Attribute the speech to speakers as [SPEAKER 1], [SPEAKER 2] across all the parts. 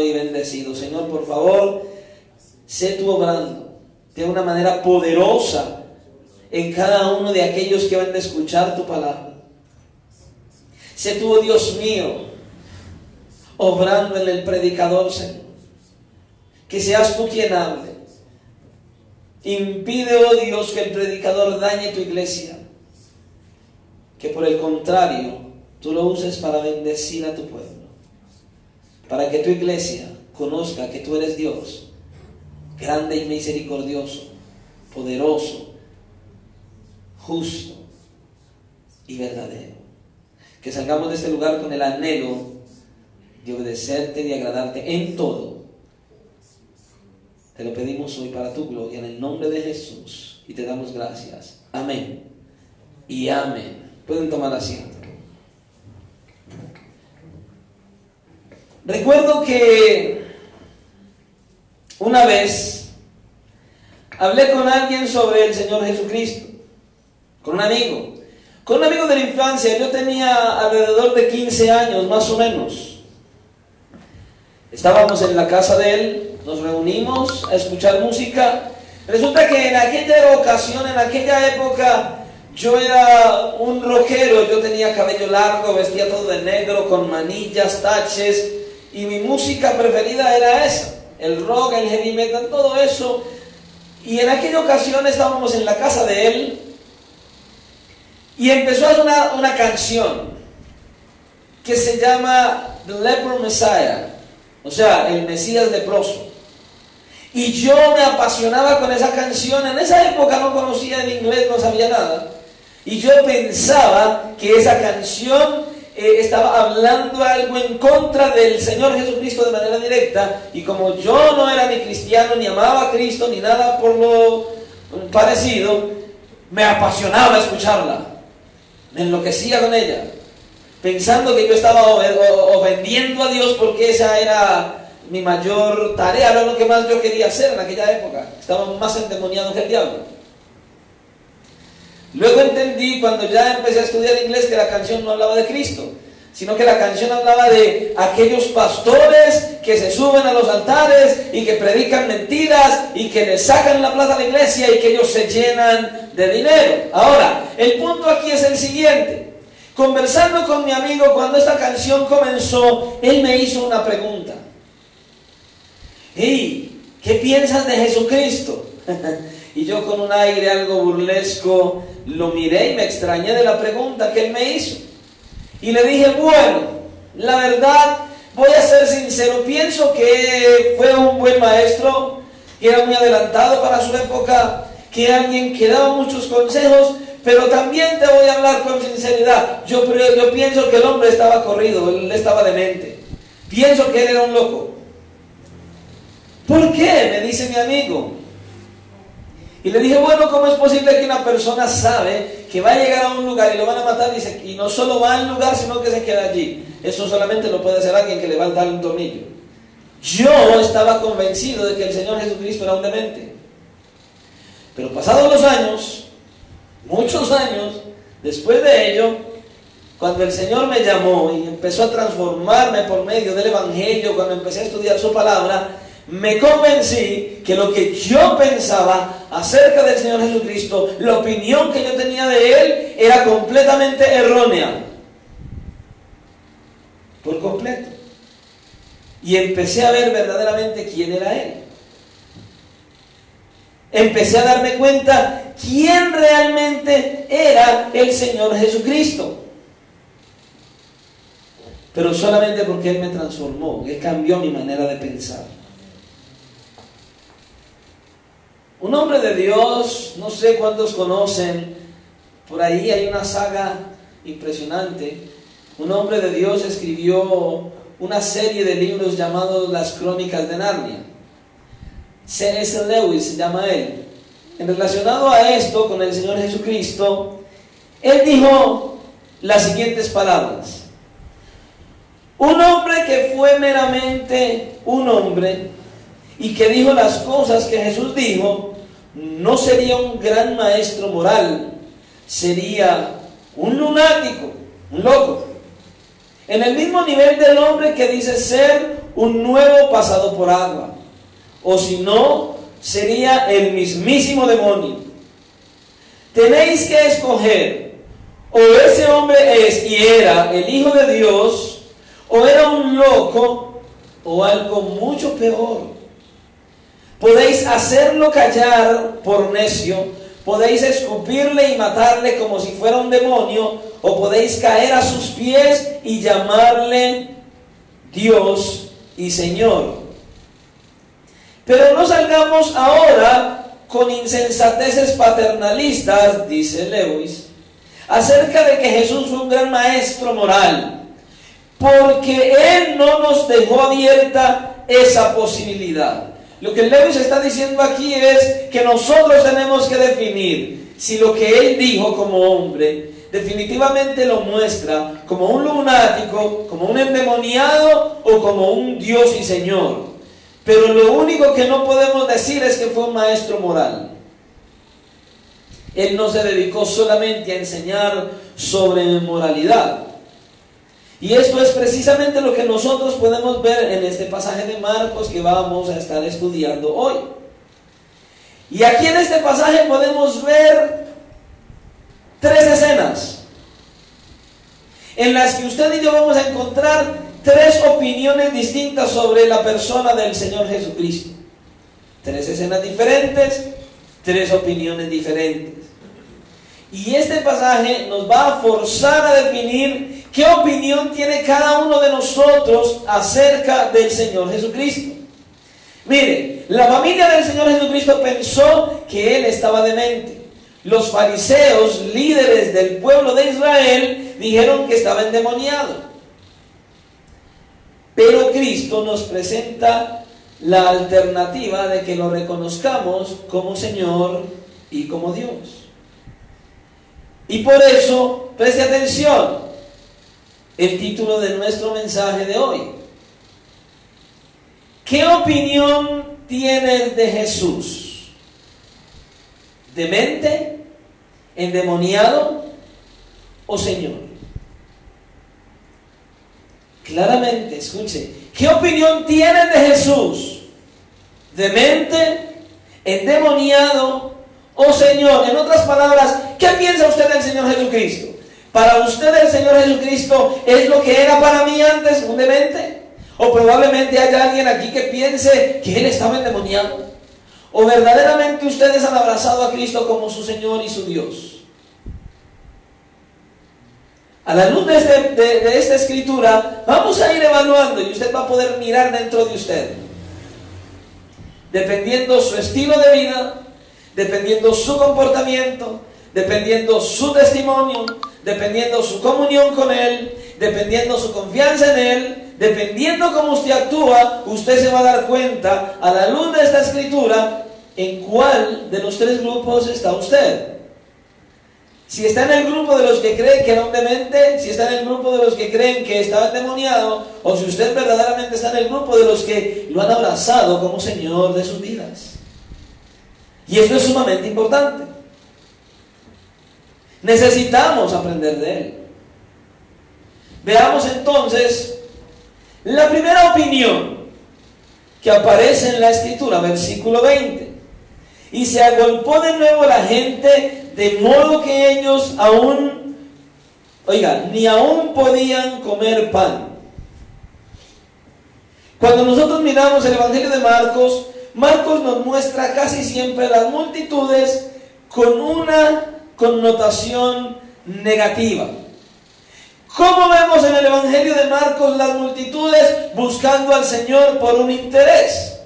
[SPEAKER 1] y bendecido. Señor, por favor, sé tú obrando de una manera poderosa en cada uno de aquellos que van a escuchar tu palabra. Sé tú, oh Dios mío, obrando en el predicador, Señor. Que seas tú quien hable. Impide, oh Dios, que el predicador dañe tu iglesia. Que por el contrario, tú lo uses para bendecir a tu pueblo. Para que tu iglesia conozca que tú eres Dios, grande y misericordioso, poderoso, justo y verdadero. Que salgamos de este lugar con el anhelo de obedecerte y de agradarte en todo. Te lo pedimos hoy para tu gloria, en el nombre de Jesús, y te damos gracias. Amén y amén. Pueden tomar asiento. Recuerdo que una vez hablé con alguien sobre el Señor Jesucristo, con un amigo de la infancia. Yo tenía alrededor de 15 años, más o menos. Estábamos en la casa de él, nos reunimos a escuchar música. Resulta que en aquella ocasión, en aquella época, yo era un rockero. Yo tenía cabello largo, vestía todo de negro, con manillas, taches, y mi música preferida era esa, el rock, el heavy metal, todo eso. Y en aquella ocasión estábamos en la casa de él, y empezó a sonar una canción que se llama The Leper Messiah, o sea, el Mesías leproso. Y yo me apasionaba con esa canción. En esa época no conocía el inglés, no sabía nada. Y yo pensaba que esa canción estaba hablando algo en contra del Señor Jesucristo de manera directa. Y como yo no era ni cristiano, ni amaba a Cristo, ni nada por lo parecido, me apasionaba escucharla. Me enloquecía con ella, pensando que yo estaba ofendiendo a Dios, porque esa era mi mayor tarea, era lo que más yo quería hacer en aquella época. Estaba más endemoniado que el diablo. Luego entendí, cuando ya empecé a estudiar inglés, que la canción no hablaba de Cristo, sino que la canción hablaba de aquellos pastores que se suben a los altares y que predican mentiras y que le sacan la plata a la iglesia y que ellos se llenan de dinero. Ahora, el punto aquí es el siguiente. Conversando con mi amigo, cuando esta canción comenzó, él me hizo una pregunta. Hey, ¿qué piensas de Jesucristo? Y yo, con un aire algo burlesco, lo miré y me extrañé de la pregunta que él me hizo. Y le dije, bueno, la verdad, voy a ser sincero, pienso que fue un buen maestro, que era muy adelantado para su época, que alguien que daba muchos consejos, pero también te voy a hablar con sinceridad. Yo pienso que el hombre estaba corrido, él estaba demente. Pienso que él era un loco. ¿Por qué?, me dice mi amigo. Y le dije, bueno, ¿cómo es posible que una persona sabe que va a llegar a un lugar y lo van a matar y no solo va al lugar, sino que se queda allí? Eso solamente lo puede hacer alguien que le va a dar un tornillo. Yo estaba convencido de que el Señor Jesucristo era un demente. Pero pasados los años, muchos años después de ello, cuando el Señor me llamó y empezó a transformarme por medio del Evangelio, cuando empecé a estudiar su palabra, me convencí que lo que yo pensaba acerca del Señor Jesucristo, la opinión que yo tenía de Él, era completamente errónea. Por completo. Y empecé a ver verdaderamente quién era Él. Empecé a darme cuenta quién realmente era el Señor Jesucristo. Pero solamente porque Él me transformó, Él cambió mi manera de pensar. Un hombre de Dios, no sé cuántos conocen, por ahí hay una saga impresionante. Un hombre de Dios escribió una serie de libros llamados Las Crónicas de Narnia. C.S. Lewis se llama él. En relacionado a esto, con el Señor Jesucristo, él dijo las siguientes palabras. Un hombre que fue meramente un hombre y que dijo las cosas que Jesús dijo, no sería un gran maestro moral, sería un lunático, un loco. En el mismo nivel del hombre que dice ser un nuevo pasado por agua, o si no, sería el mismísimo demonio. Tenéis que escoger, o ese hombre es y era el Hijo de Dios, o era un loco, o algo mucho peor. Podéis hacerlo callar por necio, podéis escupirle y matarle como si fuera un demonio, o podéis caer a sus pies y llamarle Dios y Señor. Pero no salgamos ahora con insensateces paternalistas, dice Lewis, acerca de que Jesús fue un gran maestro moral, porque Él no nos dejó abierta esa posibilidad. Lo que Lewis está diciendo aquí es que nosotros tenemos que definir si lo que Él dijo como hombre definitivamente lo muestra como un lunático, como un endemoniado o como un Dios y Señor. Pero lo único que no podemos decir es que fue un maestro moral. Él no se dedicó solamente a enseñar sobre moralidad. Y esto es precisamente lo que nosotros podemos ver en este pasaje de Marcos que vamos a estar estudiando hoy. Y aquí en este pasaje podemos ver 3 escenas en las que usted y yo vamos a encontrar 3 opiniones distintas sobre la persona del Señor Jesucristo. 3 escenas diferentes, 3 opiniones diferentes. Y este pasaje nos va a forzar a definir qué opinión tiene cada uno de nosotros acerca del Señor Jesucristo. Mire, la familia del Señor Jesucristo pensó que Él estaba demente. Los fariseos, líderes del pueblo de Israel, dijeron que estaba endemoniado. Pero Cristo nos presenta la alternativa de que lo reconozcamos como Señor y como Dios. Y por eso, preste atención, el título de nuestro mensaje de hoy. ¿Qué opinión tienes de Jesús? ¿Demente? ¿Endemoniado? ¿O Señor? Claramente, escuche. ¿Qué opinión tienes de Jesús? ¿Demente? ¿Endemoniado? ¿O Señor? En otras palabras, ¿qué piensa usted del Señor Jesucristo? ¿Para usted el Señor Jesucristo es lo que era para mí antes, un demente? ¿O probablemente haya alguien aquí que piense que Él estaba endemoniado? ¿O verdaderamente ustedes han abrazado a Cristo como su Señor y su Dios? A la luz de esta escritura, vamos a ir evaluando y usted va a poder mirar dentro de usted. Dependiendo su estilo de vida, dependiendo su comportamiento, dependiendo su testimonio, dependiendo su comunión con Él, dependiendo su confianza en Él, dependiendo cómo usted actúa, usted se va a dar cuenta a la luz de esta escritura en cuál de los 3 grupos está usted. Si está en el grupo de los que creen que era un demente, si está en el grupo de los que creen que estaba endemoniado, o si usted verdaderamente está en el grupo de los que lo han abrazado como Señor de sus vidas. Y esto es sumamente importante. Necesitamos aprender de Él. Veamos entonces la primera opinión que aparece en la escritura, versículo 20. Y se agolpó de nuevo la gente, de modo que ellos ni aún podían comer pan. Cuando nosotros miramos el Evangelio de Marcos, Marcos nos muestra casi siempre las multitudes con una connotación negativa. ¿Cómo vemos en el Evangelio de Marcos las multitudes buscando al Señor por un interés?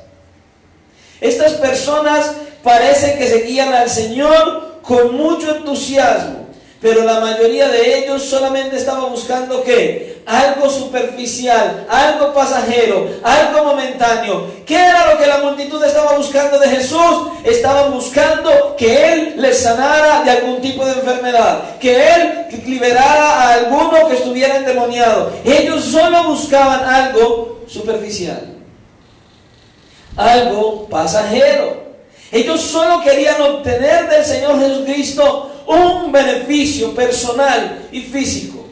[SPEAKER 1] Estas personas parece que seguían al Señor con mucho entusiasmo, pero la mayoría de ellos solamente estaban buscando ¿qué? Algo superficial, algo pasajero, algo momentáneo. ¿Qué era lo que la multitud estaba buscando de Jesús? Estaban buscando que Él les sanara de algún tipo de enfermedad, que Él liberara a alguno que estuviera endemoniado. Ellos solo buscaban algo superficial, algo pasajero. Ellos solo querían obtener del Señor Jesucristo un beneficio personal y físico.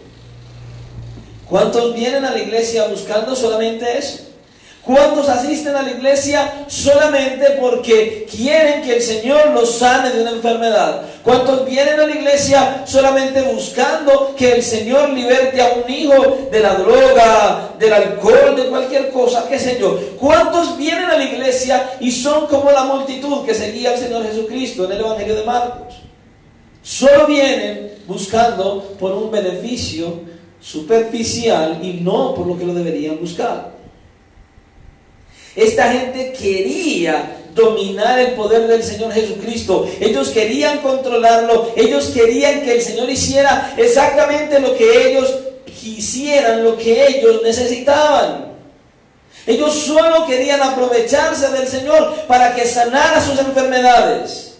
[SPEAKER 1] ¿Cuántos vienen a la iglesia buscando solamente eso? ¿Cuántos asisten a la iglesia solamente porque quieren que el Señor los sane de una enfermedad? ¿Cuántos vienen a la iglesia solamente buscando que el Señor liberte a un hijo de la droga, del alcohol, de cualquier cosa, qué sé yo? ¿Cuántos vienen a la iglesia y son como la multitud que seguía al Señor Jesucristo en el Evangelio de Marcos? Solo vienen buscando por un beneficio superficial y no por lo que lo deberían buscar. Esta gente quería dominar el poder del Señor Jesucristo. Ellos querían controlarlo. Ellos querían que el Señor hiciera exactamente lo que ellos quisieran, lo que ellos necesitaban. Ellos solo querían aprovecharse del Señor para que sanara sus enfermedades.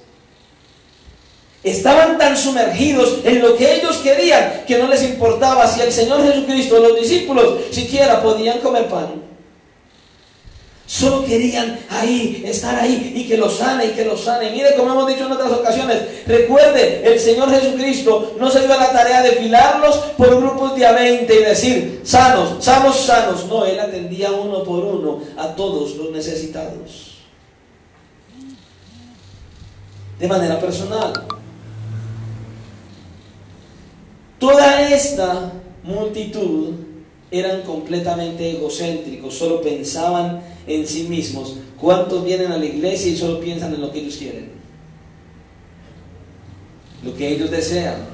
[SPEAKER 1] Estaban tan sumergidos en lo que ellos querían que no les importaba si el Señor Jesucristo o los discípulos siquiera podían comer pan. Solo querían estar ahí y que lo sane y que lo sane. Mire, como hemos dicho en otras ocasiones, recuerde, el Señor Jesucristo no se dio a la tarea de filarlos por grupos de a 20 y decir, sanos, sanos, sanos. No, Él atendía uno por uno a todos los necesitados. De manera personal. Toda esta multitud eran completamente egocéntricos, solo pensaban en sí mismos. ¿Cuántos vienen a la iglesia y solo piensan en lo que ellos quieren? Lo que ellos desean.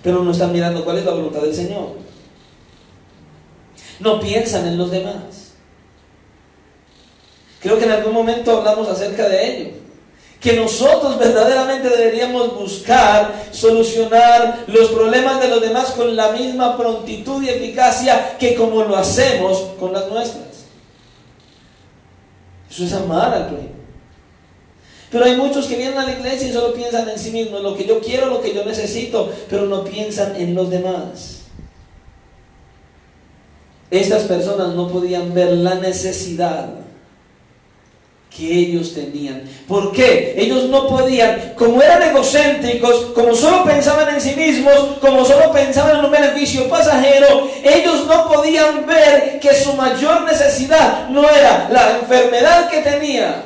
[SPEAKER 1] Pero no están mirando cuál es la voluntad del Señor. No piensan en los demás. Creo que en algún momento hablamos acerca de ello. Que nosotros verdaderamente deberíamos buscar solucionar los problemas de los demás con la misma prontitud y eficacia que como lo hacemos con las nuestras. Eso es amar al prójimo. Pero hay muchos que vienen a la iglesia y solo piensan en sí mismos, lo que yo quiero, lo que yo necesito, pero no piensan en los demás. Estas personas no podían ver la necesidad que ellos tenían. ¿Por qué? Ellos no podían, como eran egocéntricos, como solo pensaban en sí mismos, como solo pensaban en un beneficio pasajero, ellos no podían ver que su mayor necesidad no era la enfermedad que tenía.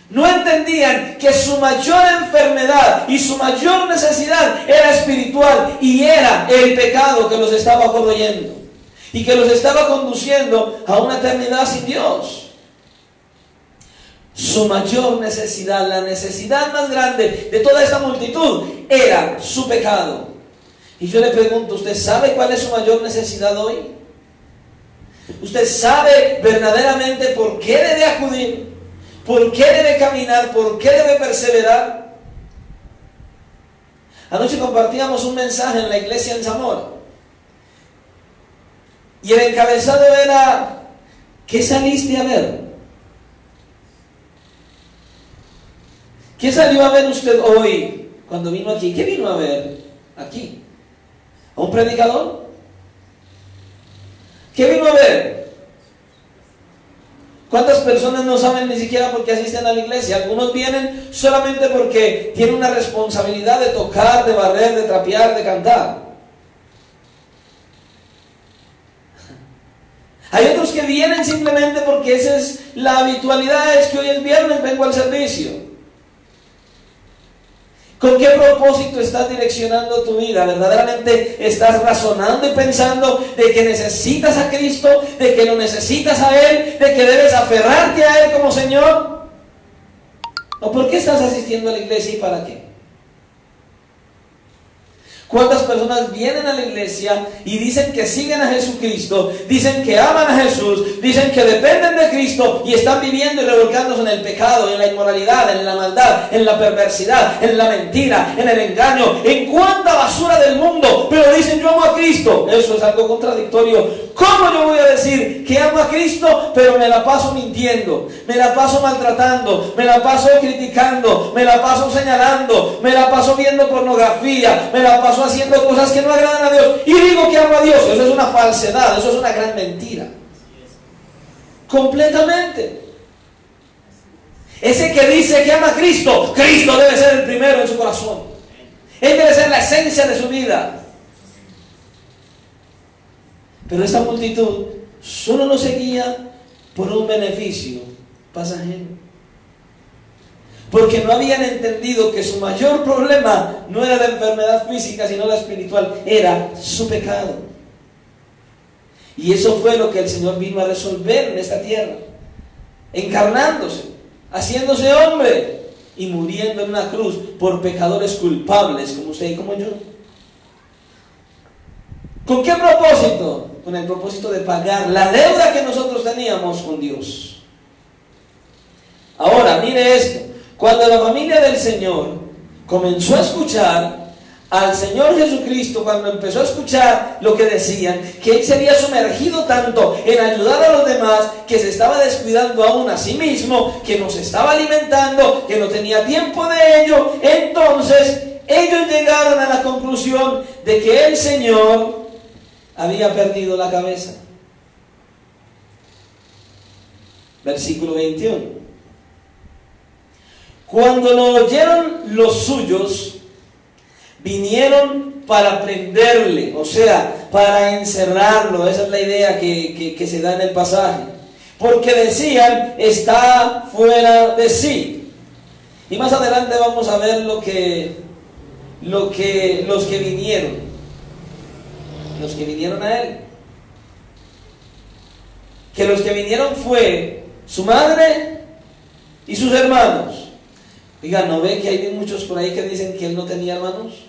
[SPEAKER 1] No entendían que su mayor enfermedad y su mayor necesidad era espiritual y era el pecado que los estaba corroyendo y que los estaba conduciendo a una eternidad sin Dios. Su mayor necesidad, la necesidad más grande de toda esta multitud era su pecado. Y yo le pregunto, ¿usted sabe cuál es su mayor necesidad hoy? ¿Usted sabe verdaderamente por qué debe acudir? ¿Por qué debe caminar? ¿Por qué debe perseverar? Anoche compartíamos un mensaje en la iglesia en Zamora. Y el encabezado era, ¿qué saliste a ver? ¿Qué salió a ver usted hoy cuando vino aquí? ¿Qué vino a ver aquí? ¿A un predicador? ¿Qué vino a ver? ¿Cuántas personas no saben ni siquiera por qué asisten a la iglesia? Algunos vienen solamente porque tienen una responsabilidad de tocar, de barrer, de trapear, de cantar. Hay otros que vienen simplemente porque esa es la habitualidad, es que hoy es viernes, vengo al servicio. ¿Con qué propósito estás direccionando tu vida? ¿Verdaderamente estás razonando y pensando de que necesitas a Cristo, de que lo necesitas a Él, de que debes aferrarte a Él como Señor? ¿O por qué estás asistiendo a la iglesia y para qué? ¿Cuántas personas vienen a la iglesia y dicen que siguen a Jesucristo, dicen que aman a Jesús, dicen que dependen de Cristo y están viviendo y revolcándose en el pecado, en la inmoralidad, en la maldad, en la perversidad, en la mentira, en el engaño, en cuánta basura del mundo, pero dicen yo amo a Cristo? Eso es algo contradictorio. ¿Cómo yo voy a decir que amo a Cristo, pero me la paso mintiendo, me la paso maltratando, me la paso criticando, me la paso señalando, me la paso viendo pornografía, me la paso haciendo cosas que no agradan a Dios y digo que amo a Dios? Eso es una falsedad, eso es una gran mentira. Completamente. Ese que dice que ama a Cristo, Cristo debe ser el primero en su corazón. Él debe ser la esencia de su vida. Pero esta multitud solo lo seguía por un beneficio pasajero. Porque no habían entendido que su mayor problema no era la enfermedad física, sino la espiritual, era su pecado. Y eso fue lo que el Señor vino a resolver en esta tierra, encarnándose, haciéndose hombre y muriendo en una cruz por pecadores culpables como usted y como yo. ¿Con qué propósito? Con el propósito de pagar la deuda que nosotros teníamos con Dios. Ahora, mire esto. Cuando la familia del Señor comenzó a escuchar al Señor Jesucristo, cuando empezó a escuchar lo que decían, que Él se había sumergido tanto en ayudar a los demás, que se estaba descuidando aún a sí mismo, que nos estaba alimentando, que no tenía tiempo de ello, entonces ellos llegaron a la conclusión de que el Señor había perdido la cabeza. Versículo 21. Cuando lo oyeron los suyos, vinieron para prenderle, o sea, para encerrarlo. Esa es la idea que se da en el pasaje. Porque decían, está fuera de sí. Y más adelante vamos a ver los que vinieron. Los que vinieron a él. Que los que vinieron fue su madre y sus hermanos. Oiga, ¿no ve que hay muchos por ahí que dicen que él no tenía hermanos?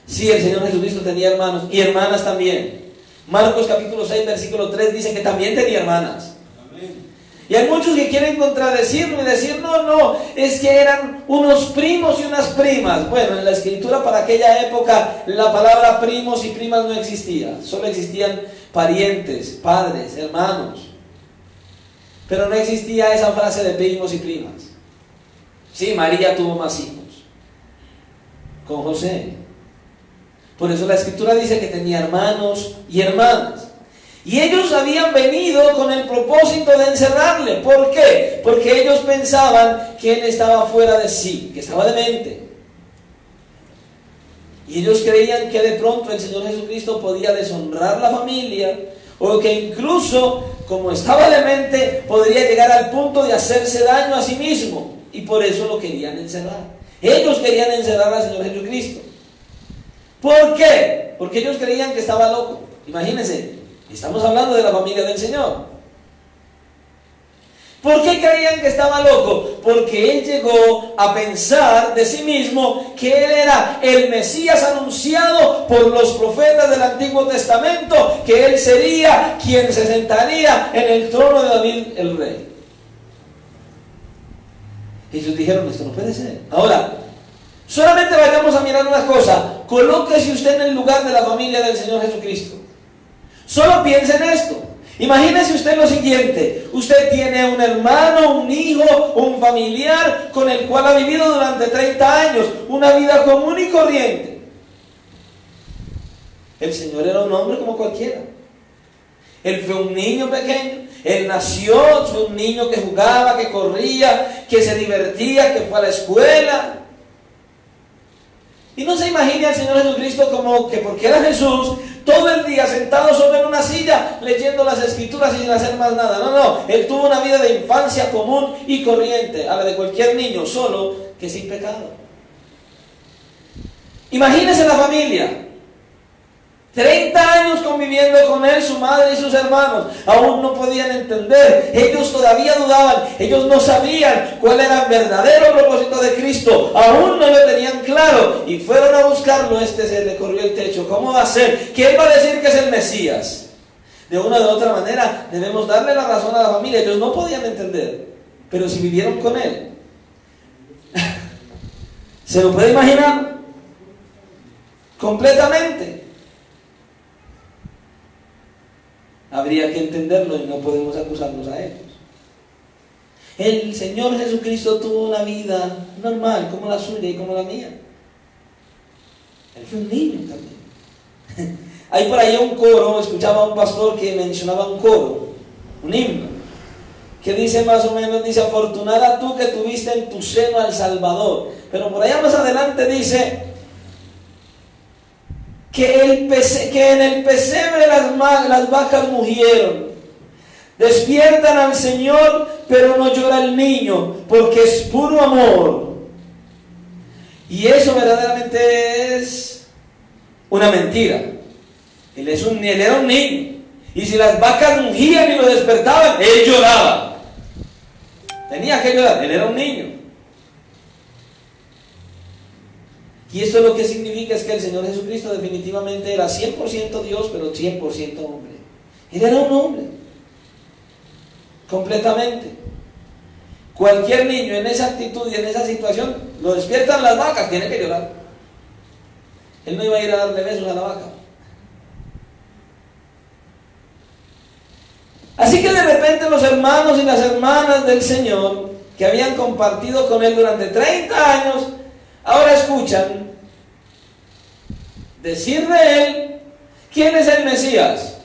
[SPEAKER 1] Sí, el Señor Jesucristo tenía hermanos y hermanas también. Marcos capítulo 6, versículo 3 dice que también tenía hermanas. Amén. Y hay muchos que quieren contradecirlo y decir, no, es que eran unos primos y unas primas. Bueno, en la escritura para aquella época la palabra primos y primas no existía. Solo existían parientes, padres, hermanos. Pero no existía esa frase de primos y primas. Sí, María tuvo más hijos con José. Por eso la escritura dice que tenía hermanos y hermanas. Y ellos habían venido con el propósito de encerrarle. ¿Por qué? Porque ellos pensaban que él estaba fuera de sí, que estaba demente. Y ellos creían que de pronto el Señor Jesucristo podía deshonrar la familia, o que incluso, como estaba demente, podría llegar al punto de hacerse daño a sí mismo. Y por eso lo querían encerrar. Ellos querían encerrar al Señor Jesucristo. ¿Por qué? Porque ellos creían que estaba loco. Imagínense, estamos hablando de la familia del Señor. ¿Por qué creían que estaba loco? Porque él llegó a pensar de sí mismo que él era el Mesías anunciado por los profetas del Antiguo Testamento, que él sería quien se sentaría en el trono de David el rey. Ellos dijeron, esto no puede ser. Ahora, solamente vayamos a mirar una cosa. Colóquese usted en el lugar de la familia del Señor Jesucristo. Solo piense en esto. Imagínese usted lo siguiente. Usted tiene un hermano, un hijo, un familiar con el cual ha vivido durante 30 años. Una vida común y corriente. El Señor era un hombre como cualquiera. Él fue un niño pequeño. Él nació, fue un niño que jugaba, que corría, que se divertía, que fue a la escuela. Y no se imagine al Señor Jesucristo como que porque era Jesús, todo el día sentado sobre una silla, leyendo las escrituras y sin hacer más nada. No, él tuvo una vida de infancia común y corriente, a la de cualquier niño, solo que sin pecado. Imagínese la familia. 30 años conviviendo con él, su madre y sus hermanos. Aún no podían entender. Ellos todavía dudaban. Ellos no sabían cuál era el verdadero propósito de Cristo. Aún no lo tenían claro. Y fueron a buscarlo. Se le corrió el techo. ¿Cómo va a ser? ¿Quién va a decir que es el Mesías? De una u otra manera debemos darle la razón a la familia. Ellos no podían entender. Pero si vivieron con él. ¿Se lo puede imaginar? Completamente. Habría que entenderlo y no podemos acusarlos a ellos. El Señor Jesucristo tuvo una vida normal, como la suya y como la mía. Él fue un niño también. Hay por ahí un coro, escuchaba a un pastor que mencionaba un coro, un himno, que dice más o menos, dice, afortunada tú que tuviste en tu seno al Salvador. Pero por allá más adelante dice, que en el pesebre las vacas mugieron. Despiertan al Señor, pero no llora el niño, porque es puro amor. Y eso verdaderamente es una mentira. Él era un niño. Y si las vacas mugían y lo despertaban, él lloraba. Tenía que llorar, él era un niño. Y esto lo que significa es que el Señor Jesucristo definitivamente era 100% Dios, pero 100% hombre. Él era un hombre. Completamente. Cualquier niño en esa actitud y en esa situación, lo despiertan las vacas, tiene que llorar. Él no iba a ir a darle besos a la vaca. Así que de repente los hermanos y las hermanas del Señor, que habían compartido con Él durante 30 años, ahora escuchan decir de Él, ¿quién es el Mesías?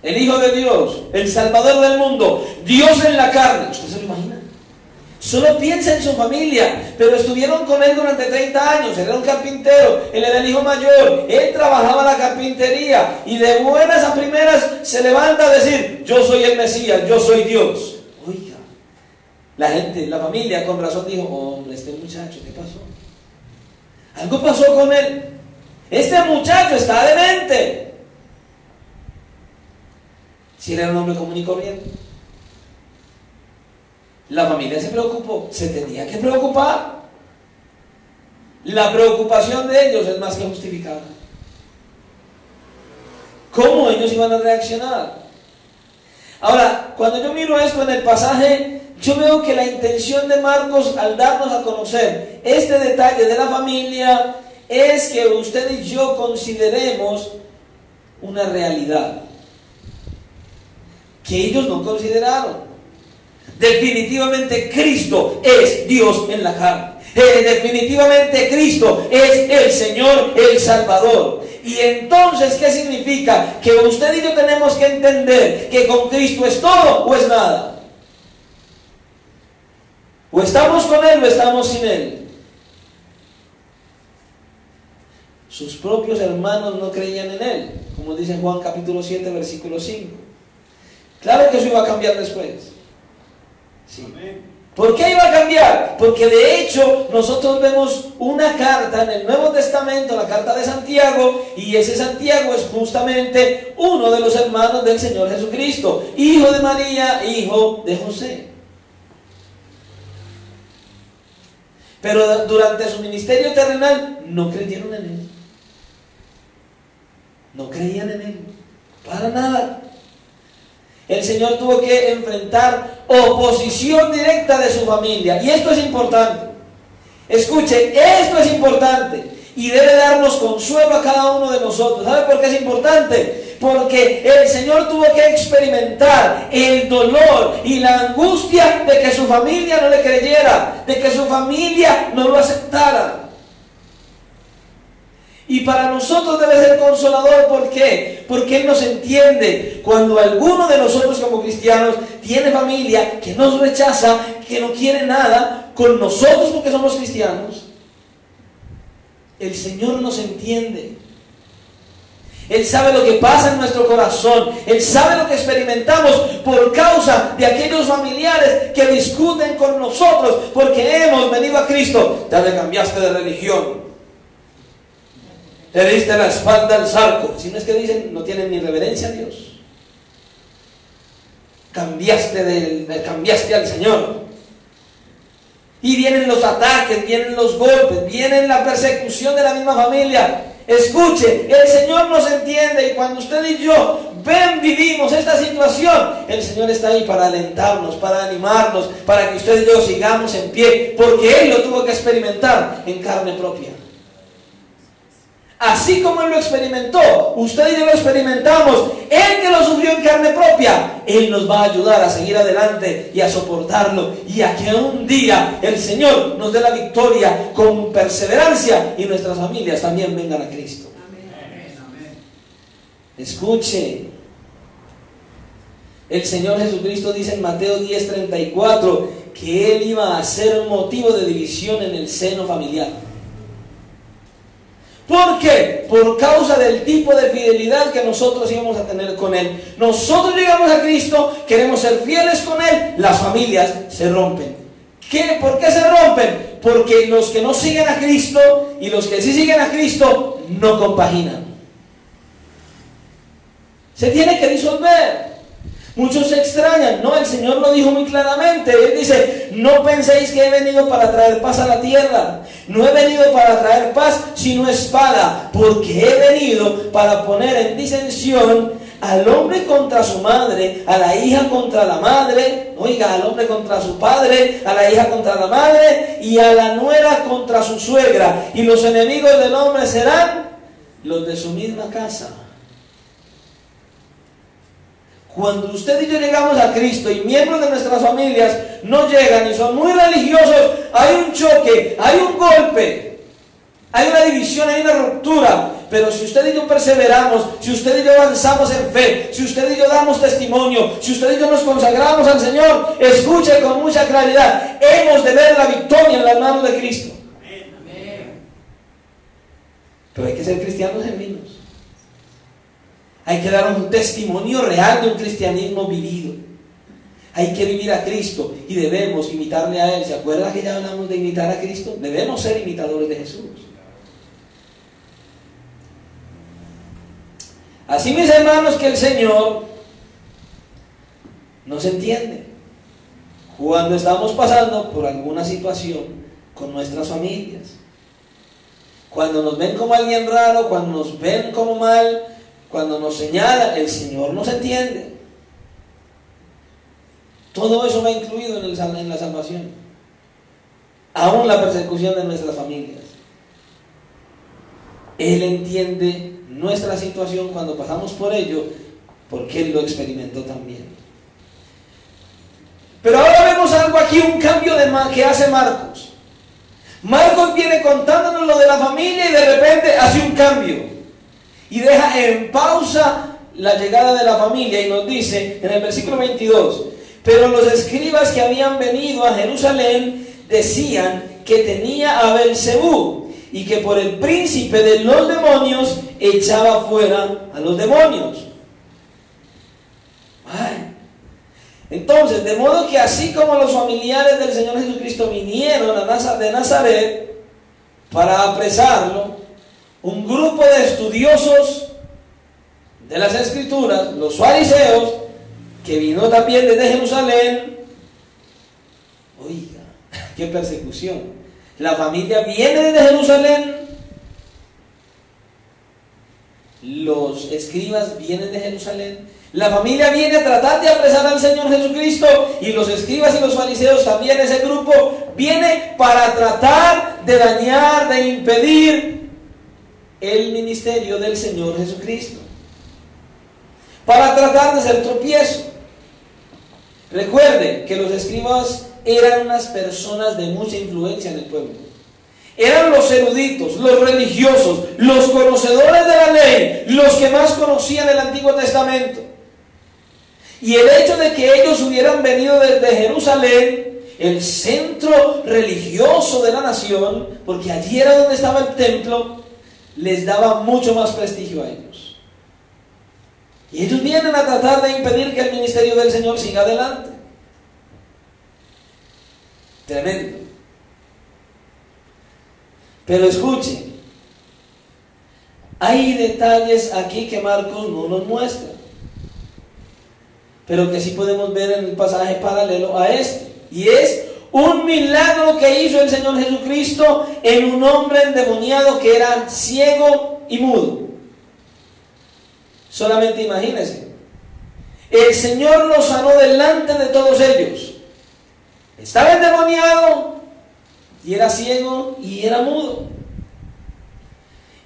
[SPEAKER 1] El Hijo de Dios, el Salvador del mundo, Dios en la carne. ¿Usted se lo imagina? Solo piensa en su familia, pero estuvieron con Él durante 30 años. Él era un carpintero, Él era el hijo mayor, Él trabajaba la carpintería y de buenas a primeras se levanta a decir, yo soy el Mesías, yo soy Dios. Oiga, la gente, la familia con razón dijo, hombre, este muchacho, ¿qué pasó? Algo pasó con él. Este muchacho está demente. Si él era un hombre común y corriente. La familia se preocupó, se tenía que preocupar. La preocupación de ellos es más que justificada. ¿Cómo ellos iban a reaccionar? Ahora, cuando yo miro esto en el pasaje, yo veo que la intención de Marcos al darnos a conocer este detalle de la familia es que usted y yo consideremos una realidad que ellos no consideraron. Definitivamente Cristo es Dios en la carne. Definitivamente Cristo es el Señor, el Salvador. Y entonces, ¿qué significa? Que usted y yo tenemos que entender que con Cristo es todo o es nada. O estamos con Él o estamos sin Él. Sus propios hermanos no creían en Él, como dice Juan capítulo 7, versículo 5. Claro que eso iba a cambiar después. Sí. ¿Por qué iba a cambiar? Porque de hecho nosotros vemos una carta en el Nuevo Testamento, la carta de Santiago, y ese Santiago es justamente uno de los hermanos del Señor Jesucristo, hijo de María, hijo de José. Pero durante su ministerio terrenal no creyeron en Él. No creían en Él, para nada. El Señor tuvo que enfrentar oposición directa de su familia. Y esto es importante. Escuche, esto es importante. Y debe darnos consuelo a cada uno de nosotros. ¿Sabe por qué es importante? Porque el Señor tuvo que experimentar el dolor y la angustia de que su familia no le creyera, de que su familia no lo aceptara. Y para nosotros debe ser consolador. ¿Por qué? Porque Él nos entiende. Cuando alguno de nosotros como cristianos tiene familia que nos rechaza, que no quiere nada con nosotros porque somos cristianos, el Señor nos entiende. Él sabe lo que pasa en nuestro corazón. Él sabe lo que experimentamos por causa de aquellos familiares que discuten con nosotros porque hemos venido a Cristo. Ya te cambiaste de religión. Le diste la espalda al zarco. Si no es que dicen, no tienen ni reverencia a Dios. Cambiaste al Señor. Y vienen los ataques, vienen los golpes, viene la persecución de la misma familia. Escuche, el Señor nos entiende y cuando usted y yo vivimos esta situación, el Señor está ahí para alentarnos, para animarnos, para que usted y yo sigamos en pie, porque Él lo tuvo que experimentar en carne propia. Así como Él lo experimentó, usted y yo lo experimentamos. Él que lo sufrió en carne propia, Él nos va a ayudar a seguir adelante y a soportarlo, y a que un día el Señor nos dé la victoria con perseverancia y nuestras familias también vengan a Cristo. Amén. Escuche, el Señor Jesucristo dice en Mateo 10:34 que Él iba a ser un motivo de división en el seno familiar. ¿Por qué? Por causa del tipo de fidelidad que nosotros íbamos a tener con Él. Nosotros llegamos a Cristo, queremos ser fieles con Él, las familias se rompen. ¿Por qué se rompen? Porque los que no siguen a Cristo y los que sí siguen a Cristo no compaginan. Se tiene que disolver. Muchos se extrañan, no, el Señor lo dijo muy claramente. Él dice, no penséis que he venido para traer paz a la tierra. No he venido para traer paz, sino espada, porque he venido para poner en disensión al hombre contra su madre, a la hija contra la madre, oiga, al hombre contra su padre, a la hija contra la madre, y a la nuera contra su suegra. Y los enemigos del hombre serán los de su misma casa. Cuando usted y yo llegamos a Cristo y miembros de nuestras familias no llegan y son muy religiosos, hay un choque, hay un golpe, hay una división, hay una ruptura. Pero si usted y yo perseveramos, si usted y yo avanzamos en fe, si usted y yo damos testimonio, si usted y yo nos consagramos al Señor, escuche con mucha claridad, hemos de ver la victoria en las manos de Cristo. Pero hay que ser cristianos genuinos. Hay que dar un testimonio real de un cristianismo vivido. Hay que vivir a Cristo y debemos imitarle a Él. ¿Se acuerda que ya hablamos de imitar a Cristo? Debemos ser imitadores de Jesús. Así, mis hermanos, que el Señor nos entiende cuando estamos pasando por alguna situación con nuestras familias. Cuando nos ven como alguien raro, cuando nos ven como mal, cuando nos señala, el Señor nos entiende. Todo eso va incluido en la salvación. Aún la persecución de nuestras familias. Él entiende nuestra situación cuando pasamos por ello, porque Él lo experimentó también. Pero ahora vemos algo aquí, un cambio que hace Marcos. Marcos viene contándonos lo de la familia y de repente hace un cambio. Y deja en pausa la llegada de la familia y nos dice en el versículo 22, pero los escribas que habían venido a Jerusalén decían que tenía a Belzebú y que por el príncipe de los demonios echaba fuera a los demonios. Ay. Entonces, de modo que así como los familiares del Señor Jesucristo vinieron de Nazaret para apresarlo, un grupo de estudiosos de las Escrituras, los fariseos, que vino también desde Jerusalén, oiga, qué persecución. La familia viene desde Jerusalén, los escribas vienen de Jerusalén, la familia viene a tratar de apresar al Señor Jesucristo, y los escribas y los fariseos también, ese grupo viene para tratar de dañar, de impedir el ministerio del Señor Jesucristo, para tratar de hacer tropiezo. Recuerden que los escribas eran unas personas de mucha influencia en el pueblo. Eran los eruditos, los religiosos, los conocedores de la ley, los que más conocían el Antiguo Testamento. Y el hecho de que ellos hubieran venido desde Jerusalén, el centro religioso de la nación, porque allí era donde estaba el templo, les daba mucho más prestigio a ellos. Y ellos vienen a tratar de impedir que el ministerio del Señor siga adelante. Tremendo. Pero escuchen, hay detalles aquí que Marcos no nos muestra, pero que sí podemos ver en el pasaje paralelo a este, y es un milagro que hizo el Señor Jesucristo en un hombre endemoniado que era ciego y mudo. Solamente imagínense, el Señor lo sanó delante de todos ellos. Estaba endemoniado y era ciego y era mudo,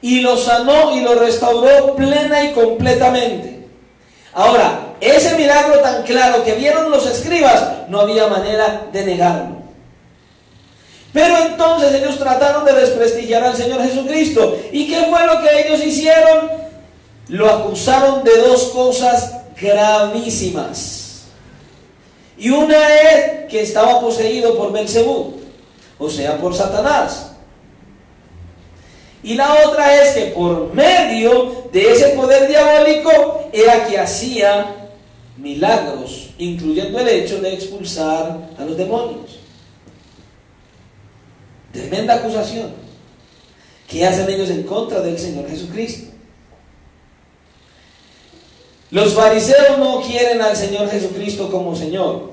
[SPEAKER 1] y lo sanó y lo restauró plena y completamente. Ahora, ese milagro tan claro que vieron los escribas, no había manera de negarlo. Pero entonces ellos trataron de desprestigiar al Señor Jesucristo. ¿Y qué fue lo que ellos hicieron? Lo acusaron de dos cosas gravísimas. Y una es que estaba poseído por Belzebú, o sea, por Satanás. Y la otra es que por medio de ese poder diabólico era que hacía milagros, incluyendo el hecho de expulsar a los demonios. Tremenda acusación que hacen ellos en contra del Señor Jesucristo. Los fariseos no quieren al Señor Jesucristo como Señor.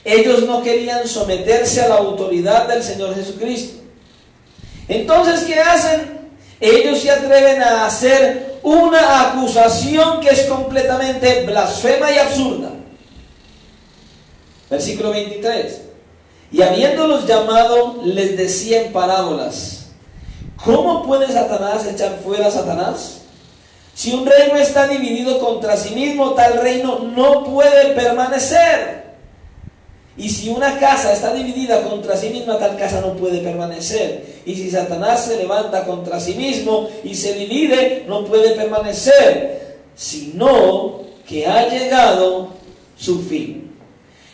[SPEAKER 1] Ellos no querían someterse a la autoridad del Señor Jesucristo. Entonces, ¿qué hacen? Ellos se atreven a hacer una acusación que es completamente blasfema y absurda. Versículo 23. Y habiéndolos llamado, les decía en parábolas: ¿cómo puede Satanás echar fuera a Satanás? Si un reino está dividido contra sí mismo, tal reino no puede permanecer. Y si una casa está dividida contra sí misma, tal casa no puede permanecer. Y si Satanás se levanta contra sí mismo y se divide, no puede permanecer, sino que ha llegado su fin.